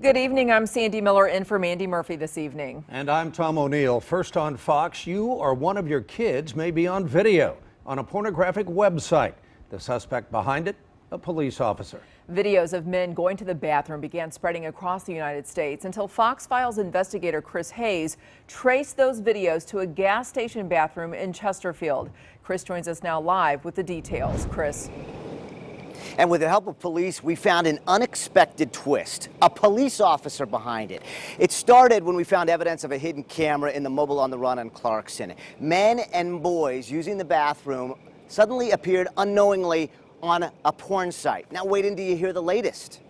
Good evening. I'm Sandy Miller in for Mandy Murphy this evening. And I'm Tom O'Neill. First on Fox, you or one of your kids may be on video on a pornographic website. The suspect behind it, a police officer. Videos of men going to the bathroom began spreading across the United States until Fox Files investigator Chris Hayes traced those videos to a gas station bathroom in Chesterfield. Chris joins us now live with the details. Chris. And with the help of police, we found an unexpected twist, a police officer behind it. It started when we found evidence of a hidden camera in the Mobile on the Run in Clarkson. Men and boys using the bathroom suddenly appeared unknowingly on a porn site. Now wait until you hear the latest.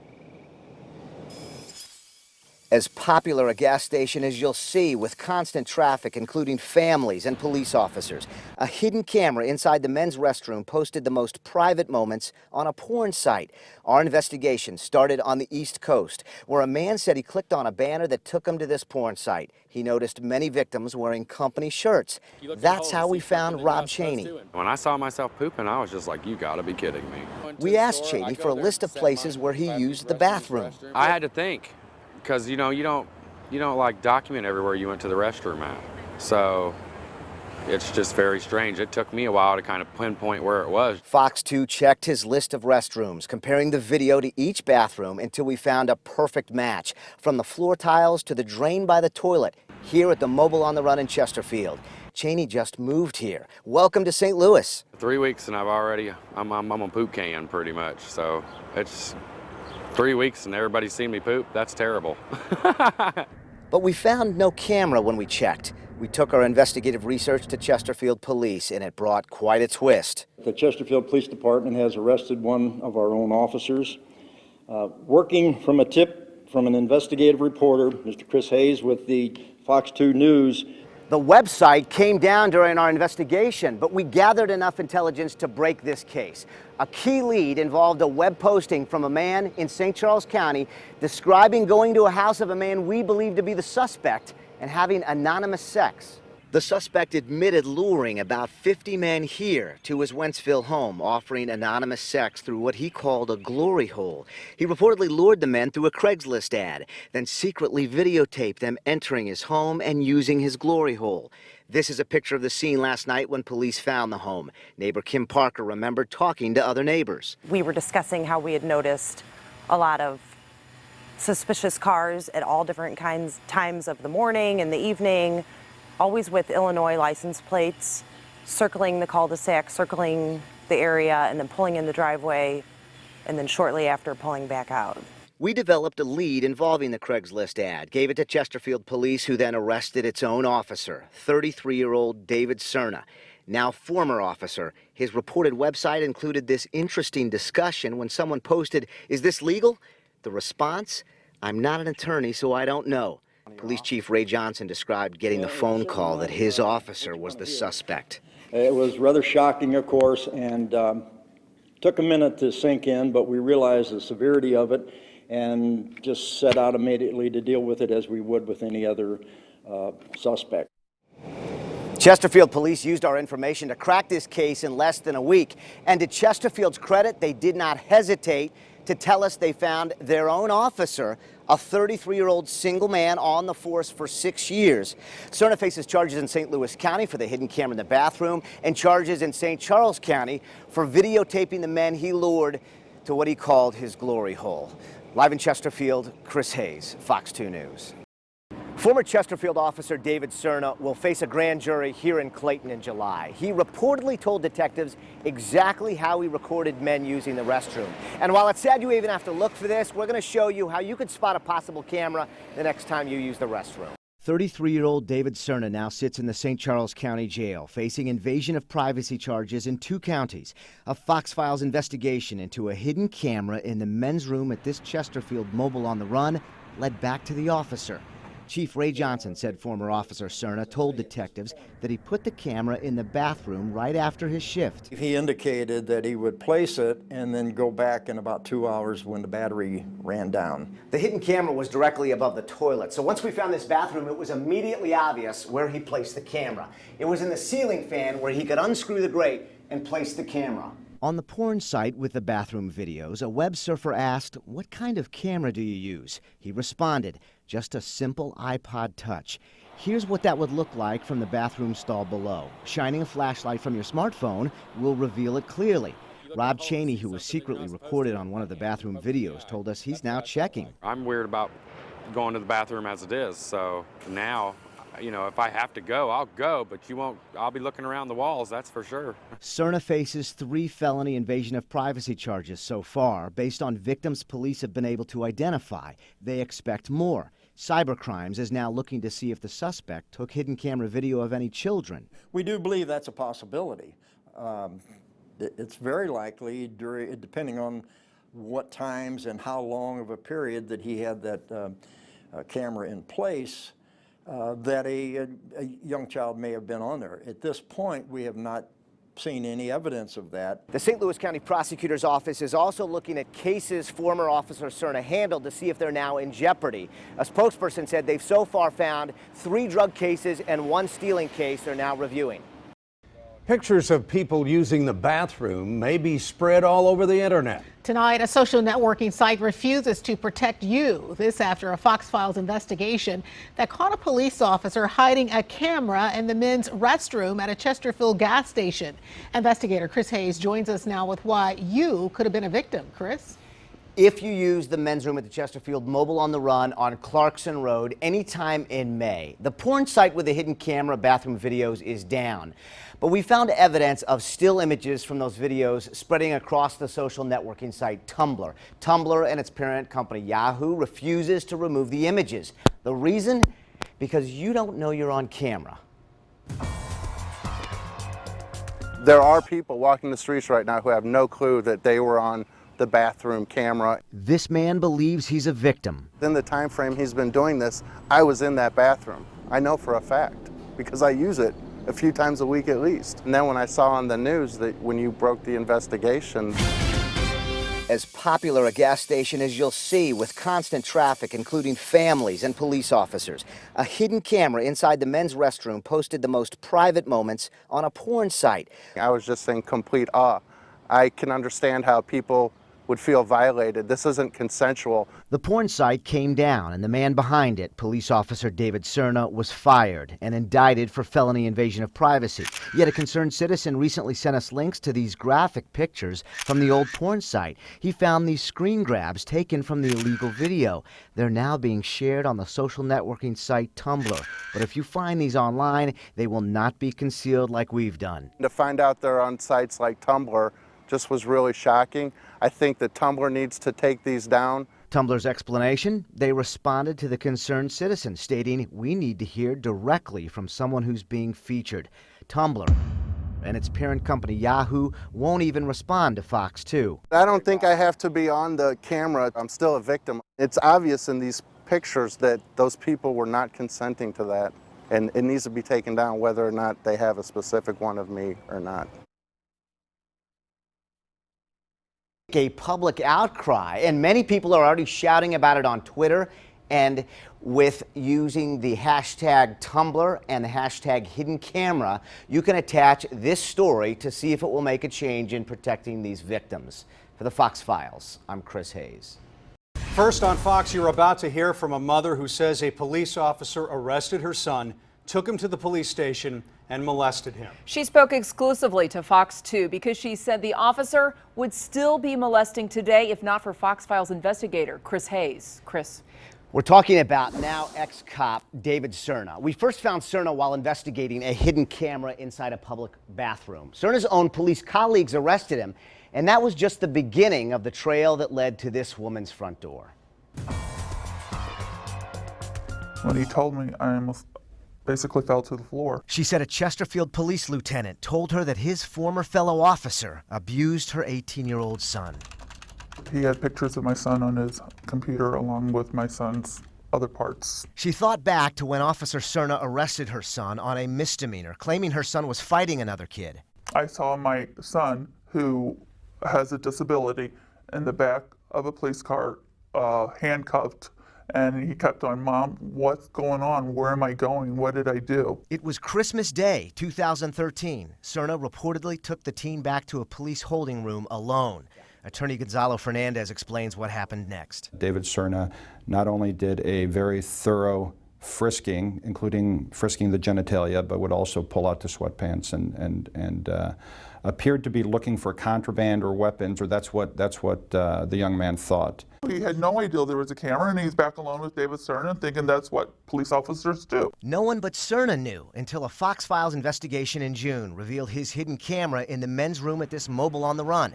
As popular a gas station as you'll see, with constant traffic, including families and police officers. A hidden camera inside the men's restroom posted the most private moments on a porn site. Our investigation started on the East Coast, where a man said he clicked on a banner that took him to this porn site. He noticed many victims wearing company shirts. That's how we found Rob Cheney. When I saw myself pooping, I was just like, you gotta be kidding me. We asked Cheney for a list of places where he used the bathroom. I had to think. Because, you don't like document everywhere you went to the restroom at. So it's just very strange. It took me a while to kind of pinpoint where it was. Fox 2 checked his list of restrooms, comparing the video to each bathroom until we found a perfect match. From the floor tiles to the drain by the toilet, here at the Mobile on the Run in Chesterfield. Cheney just moved here. Welcome to St. Louis. 3 weeks and I'm a poop can pretty much. So it's 3 weeks and everybody's seen me poop. That's terrible. But we found no camera when we checked. We took our investigative research to Chesterfield Police, and it brought quite a twist. The Chesterfield Police Department has arrested one of our own officers. Working from a tip from an investigative reporter, Mr. Chris Hayes with the Fox 2 News. The website came down during our investigation, but we gathered enough intelligence to break this case. A key lead involved a web posting from a man in St. Charles County describing going to a house of a man we believe to be the suspect and having anonymous sex. The suspect admitted luring about 50 men here to his Wentzville home, offering anonymous sex through what he called a glory hole. He reportedly lured the men through a Craigslist ad, then secretly videotaped them entering his home and using his glory hole. This is a picture of the scene last night when police found the home. Neighbor Kim Parker remembered talking to other neighbors. We were discussing how we had noticed a lot of suspicious cars at all different times of the morning and the evening, always with Illinois license plates, circling the cul-de-sac, circling the area, and then pulling in the driveway, and then shortly after pulling back out. We developed a lead involving the Craigslist ad, gave it to Chesterfield Police, who then arrested its own officer, 33-year-old David Cerna. Now former officer. His reported website included this interesting discussion when someone posted, "Is this legal?" The response, "I'm not an attorney, so I don't know." Police Chief Ray Johnson described getting the phone call that his officer was the suspect. It was rather shocking, of course, and took a minute to sink in, but we realized the severity of it and just set out immediately to deal with it as we would with any other suspect. Chesterfield Police used our information to crack this case in less than a week. And to Chesterfield's credit, they did not hesitate to tell us they found their own officer, a 33-year-old single man on the force for 6 years. Cerna faces charges in St. Louis County for the hidden camera in the bathroom and charges in St. Charles County for videotaping the men he lured to what he called his glory hole. Live in Chesterfield, Chris Hayes, Fox 2 News. Former Chesterfield officer David Cerna will face a grand jury here in Clayton in July. He reportedly told detectives exactly how he recorded men using the restroom. And while it's sad you even have to look for this, we're going to show you how you could spot a possible camera the next time you use the restroom. 33-year-old David Cerna now sits in the St. Charles County Jail, facing invasion of privacy charges in 2 counties. A Fox Files investigation into a hidden camera in the men's room at this Chesterfield Mobile on the Run led back to the officer. Chief Ray Johnson said former officer Cerna told detectives that he put the camera in the bathroom right after his shift. He indicated that he would place it and then go back in about 2 hours when the battery ran down. The hidden camera was directly above the toilet, so once we found this bathroom, it was immediately obvious where he placed the camera. It was in the ceiling fan where he could unscrew the grate and place the camera. On the porn site with the bathroom videos, a web surfer asked, "What kind of camera do you use?" He responded, "Just a simple iPod Touch." Here's what that would look like from the bathroom stall below. Shining a flashlight from your smartphone will reveal it clearly. Rob Cheney, who was secretly recorded on one of the bathroom videos, told us he's now checking. I'm weird about going to the bathroom as it is, so now, if I have to go, I'll go, but I'll be looking around the walls, that's for sure. Cerna faces 3 felony invasion of privacy charges so far, based on victims police have been able to identify. They expect more. Cybercrimes is now looking to see if the suspect took hidden camera video of any children. We do believe that's a possibility. It's very likely, depending on what times and how long of a period that he had that camera in place, that a young child may have been on there. At this point, we have not seen any evidence of that. The St. Louis County Prosecutor's Office is also looking at cases former Officer Cerna handled to see if they're now in jeopardy. A spokesperson said they've so far found 3 drug cases and 1 stealing case they're now reviewing. Pictures of people using the bathroom may be spread all over the internet. Tonight, a social networking site refuses to protect you. This after a Fox Files investigation that caught a police officer hiding a camera in the men's restroom at a Chesterfield gas station. Investigator Chris Hayes joins us now with why you could have been a victim. Chris? If you use the men's room at the Chesterfield Mobile on the Run on Clarkson Road anytime in May, the porn site with the hidden camera bathroom videos is down. But we found evidence of still images from those videos spreading across the social networking site Tumblr. Tumblr and its parent company Yahoo refuses to remove the images. The reason? Because you don't know you're on camera. There are people walking the streets right now who have no clue that they were on the bathroom camera. This man believes he's a victim. In the time frame he's been doing this, I was in that bathroom. I know for a fact because I use it a few times a week at least. And then when I saw on the news that when you broke the investigation. As popular a gas station as you'll see, with constant traffic, including families and police officers. A hidden camera inside the men's restroom posted the most private moments on a porn site. I was just in complete awe. I can understand how people would feel violated. This isn't consensual. The porn site came down, and the man behind it, police officer David Cerna, was fired and indicted for felony invasion of privacy. Yet a concerned citizen recently sent us links to these graphic pictures from the old porn site. He found these screen grabs taken from the illegal video. They're now being shared on the social networking site Tumblr. But if you find these online, they will not be concealed like we've done. To find out they're on sites like Tumblr just was really shocking. I think that Tumblr needs to take these down. Tumblr's explanation? They responded to the concerned citizen, stating, "We need to hear directly from someone who's being featured." Tumblr and its parent company Yahoo won't even respond to Fox 2. I don't think I have to be on the camera. I'm still a victim. It's obvious in these pictures that those people were not consenting to that, and it needs to be taken down whether or not they have a specific one of me or not. A public outcry, and many people are already shouting about it on Twitter, and with using the hashtag Tumblr and the hashtag hidden camera, you can attach this story to see if it will make a change in protecting these victims. For the Fox Files, I'm Chris Hayes. First on Fox, you're about to hear from a mother who says a police officer arrested her son, took him to the police station, and molested him. She spoke exclusively to Fox 2 because she said the officer would still be molesting today if not for Fox Files investigator Chris Hayes. Chris. We're talking about now ex-cop David Cerna. We first found Cerna while investigating a hidden camera inside a public bathroom. Cerna's own police colleagues arrested him, and that was just the beginning of the trail that led to this woman's front door. When he told me, I almost basically fell to the floor. She said a Chesterfield police lieutenant told her that his former fellow officer abused her 18-year-old son. He had pictures of my son on his computer along with my son's other parts. She thought back to when Officer Cerna arrested her son on a misdemeanor, claiming her son was fighting another kid. I saw my son, who has a disability, in the back of a police car, handcuffed And he kept on, Mom, what's going on? Where am I going? What did I do? It was Christmas Day, 2013. Cerna reportedly took the teen back to a police holding room alone. Attorney Gonzalo Fernandez explains what happened next. David Cerna not only did a very thorough frisking, including frisking the genitalia, but would also pull out the sweatpants and appeared to be looking for contraband or weapons, or that's what the young man thought. He had no idea there was a camera, and he's back alone with David Cerna, thinking that's what police officers do. No one but Cerna knew until a Fox Files investigation in June revealed his hidden camera in the men's room at this Mobile on the Run.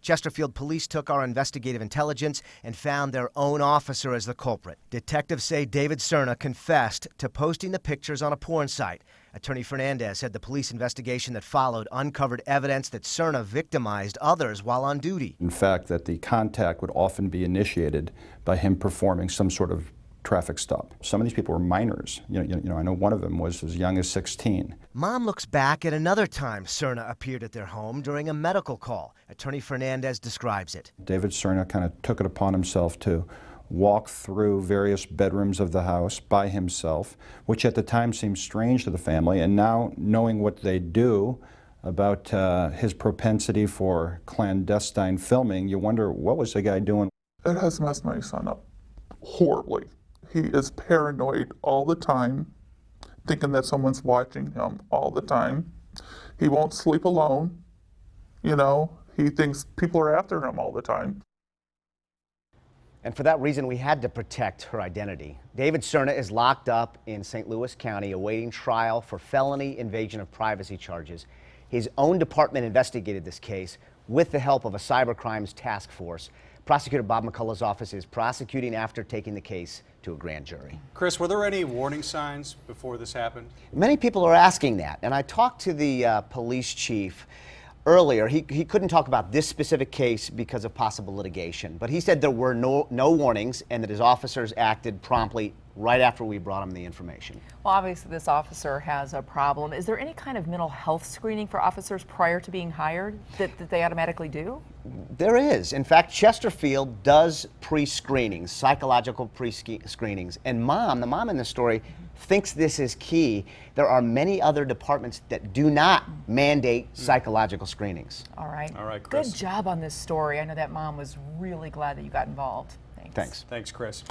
Chesterfield police took our investigative intelligence and found their own officer as the culprit. Detectives say David Cerna confessed to posting the pictures on a porn site. Attorney Fernandez said the police investigation that followed uncovered evidence that Cerna victimized others while on duty. In fact, that the contact would often be initiated by him performing some sort of traffic stop. Some of these people were minors. You know, I know one of them was as young as 16. Mom looks back at another time Cerna appeared at their home during a medical call. Attorney Fernandez describes it. David Cerna kind of took it upon himself to walk through various bedrooms of the house by himself, which at the time seemed strange to the family, and now knowing what they do about his propensity for clandestine filming, you wonder, what was the guy doing? It has messed my son up horribly. He is paranoid all the time, thinking that someone's watching him all the time. He won't sleep alone. You know, he thinks people are after him all the time. And for that reason, we had to protect her identity. David Cerna is locked up in St. Louis County awaiting trial for felony invasion of privacy charges. His own department investigated this case with the help of a cybercrimes task force. Prosecutor Bob McCullough's office is prosecuting after taking the case to a grand jury. Chris, were there any warning signs before this happened? Many people are asking that, and I talked to the police chief earlier. He couldn't talk about this specific case because of possible litigation, but he said there were no warnings and that his officers acted promptly right after we brought him the information. Well, obviously this officer has a problem. Is there any kind of mental health screening for officers prior to being hired that they automatically do? There is. In fact, Chesterfield does pre-screenings, psychological pre-screenings, and the mom in the story thinks this is key. There are many other departments that do not mandate psychological screenings. All right. All right, Chris. Good job on this story. I know that mom was really glad that you got involved. Thanks. Thanks. Thanks, Chris.